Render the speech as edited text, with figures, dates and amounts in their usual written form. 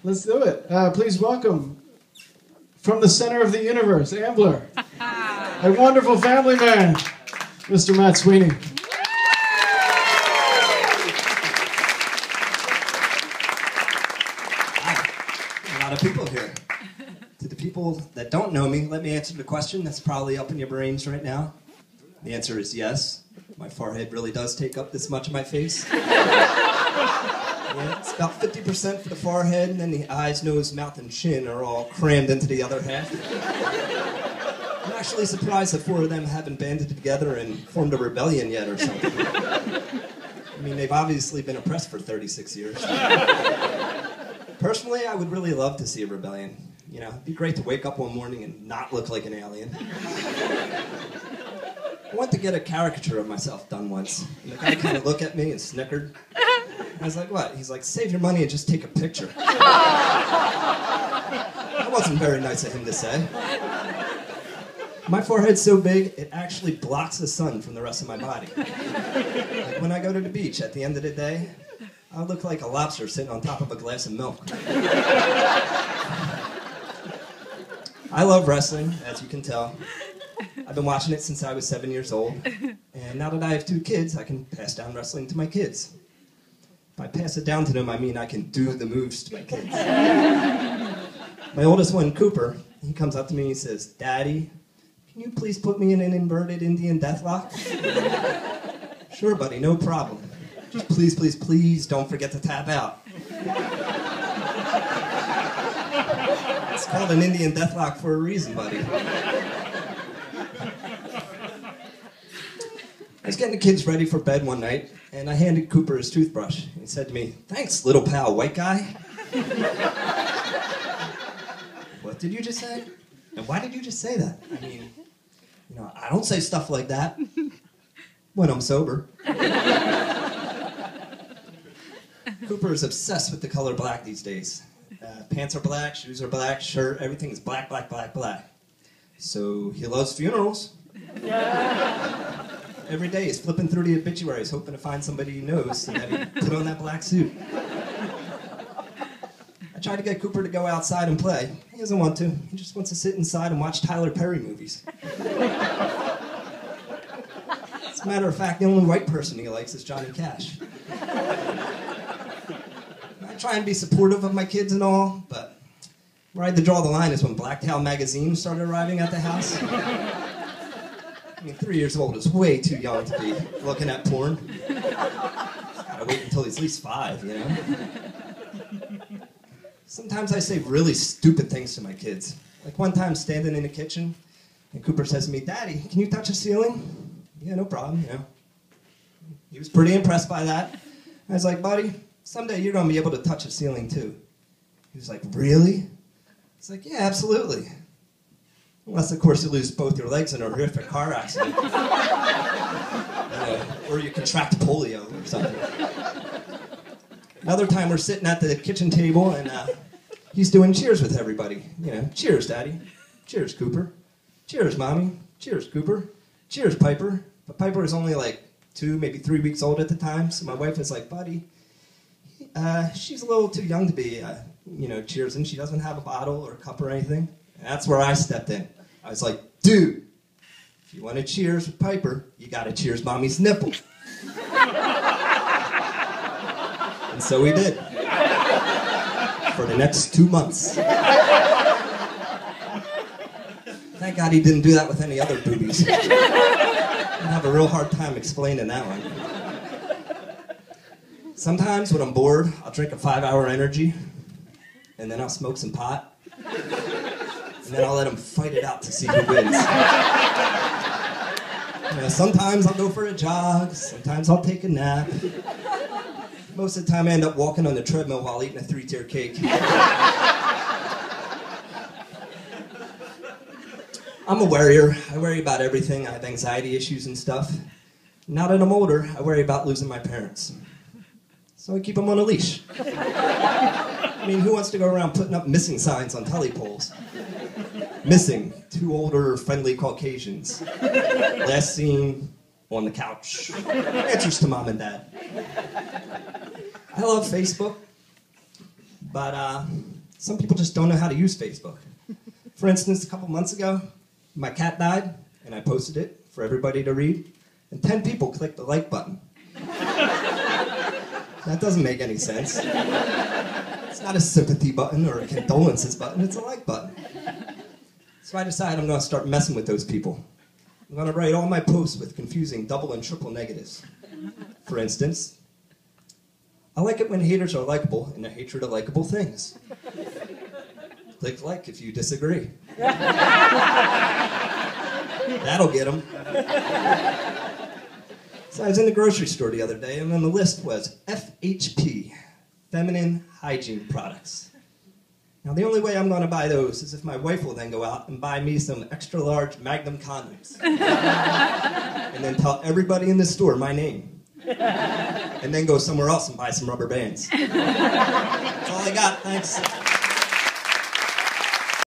Let's do it. Please welcome, from the center of the universe, Ambler, a wonderful family man, Mr. Matt Sweeney. Hi. A lot of people here. To the people that don't know me, let me answer the question that's probably up in your brains right now. The answer is yes. My forehead really does take up this much of my face. Yeah, it's about 50% for the forehead, and then the eyes, nose, mouth, and chin are all crammed into the other half. I'm actually surprised that 4 of them haven't banded together and formed a rebellion yet or something. I mean, they've obviously been oppressed for 36 years. Personally, I would really love to see a rebellion. You know, it'd be great to wake up one morning and not look like an alien. I went to get a caricature of myself done once, and the guy kind of looked at me and snickered. I was like, what? He's like, save your money and just take a picture. That wasn't very nice of him to say. My forehead's so big, it actually blocks the sun from the rest of my body. Like when I go to the beach at the end of the day, I look like a lobster sitting on top of a glass of milk. I love wrestling, as you can tell. I've been watching it since I was 7 years old. And now that I have 2 kids, I can pass down wrestling to my kids. If I pass it down to them, I mean I can do the moves to my kids. My oldest one, Cooper, he comes up to me and he says, Daddy, can you please put me in an inverted Indian deathlock? Sure, buddy, no problem. Just please, please, please don't forget to tap out. It's called an Indian deathlock for a reason, buddy. I was getting the kids ready for bed one night, and I handed Cooper his toothbrush. He said to me, thanks, little pal, white guy. What did you just say? And why did you just say that? I mean, you know, I don't say stuff like that when I'm sober. Cooper is obsessed with the color black these days. Pants are black, shoes are black, shirt, everything is black, black, black, black. So he loves funerals. Every day he's flipping through the obituaries, hoping to find somebody he knows and that he put on that black suit. I tried to get Cooper to go outside and play. He doesn't want to. He just wants to sit inside and watch Tyler Perry movies. As a matter of fact, the only white person he likes is Johnny Cash. I try and be supportive of my kids and all, but where I had to draw the line is when Blacktail magazine started arriving at the house. I mean, 3 years old is way too young to be looking at porn. Gotta wait until he's at least 5, you know? Sometimes I say really stupid things to my kids. Like one time standing in the kitchen, and Cooper says to me, Daddy, can you touch the ceiling? Yeah, no problem, you know. He was pretty impressed by that. I was like, buddy, someday you're gonna be able to touch the ceiling too. He was like, really? It's like, yeah, absolutely. Unless, of course, you lose both your legs in a horrific car accident. Or you contract polio or something. Another time we're sitting at the kitchen table and he's doing cheers with everybody. You know, cheers, Daddy. Cheers, Cooper. Cheers, Mommy. Cheers, Cooper. Cheers, Piper. But Piper was only like 2, maybe 3 weeks old at the time, so my wife was like, buddy, she's a little too young to be, cheersing. She doesn't have a bottle or a cup or anything. And that's where I stepped in. I was like, dude, if you want to cheers with Piper, you got to cheers Mommy's nipple. And so we did. For the next 2 months. Thank God he didn't do that with any other boobies. I'd have a real hard time explaining that one. Sometimes when I'm bored, I'll drink a 5-hour energy, and then I'll smoke some pot. And then I'll let them fight it out to see who wins. You know, sometimes I'll go for a jog, sometimes I'll take a nap. Most of the time I end up walking on the treadmill while eating a 3-tier cake. I'm a worrier. I worry about everything. I have anxiety issues and stuff. Now that I'm older, I worry about losing my parents. So I keep them on a leash. I mean, who wants to go around putting up missing signs on telepoles? Missing, 2 older, friendly Caucasians. Last seen on the couch. Answers to Mom and Dad. I love Facebook, but some people just don't know how to use Facebook. For instance, a couple months ago, my cat died, and I posted it for everybody to read, and 10 people clicked the like button. That doesn't make any sense. It's not a sympathy button or a condolences button, it's a like button. So I decided I'm going to start messing with those people. I'm going to write all my posts with confusing double and triple negatives. For instance, I like it when haters are likable and their hatred of likable things. Click like if you disagree. That'll get them. So I was in the grocery store the other day, and on the list was FHP, Feminine Hygiene Products. Now, the only way I'm going to buy those is if my wife will then go out and buy me some extra large Magnum condoms. And then tell everybody in the store my name. And then go somewhere else and buy some rubber bands. That's all I got, thanks.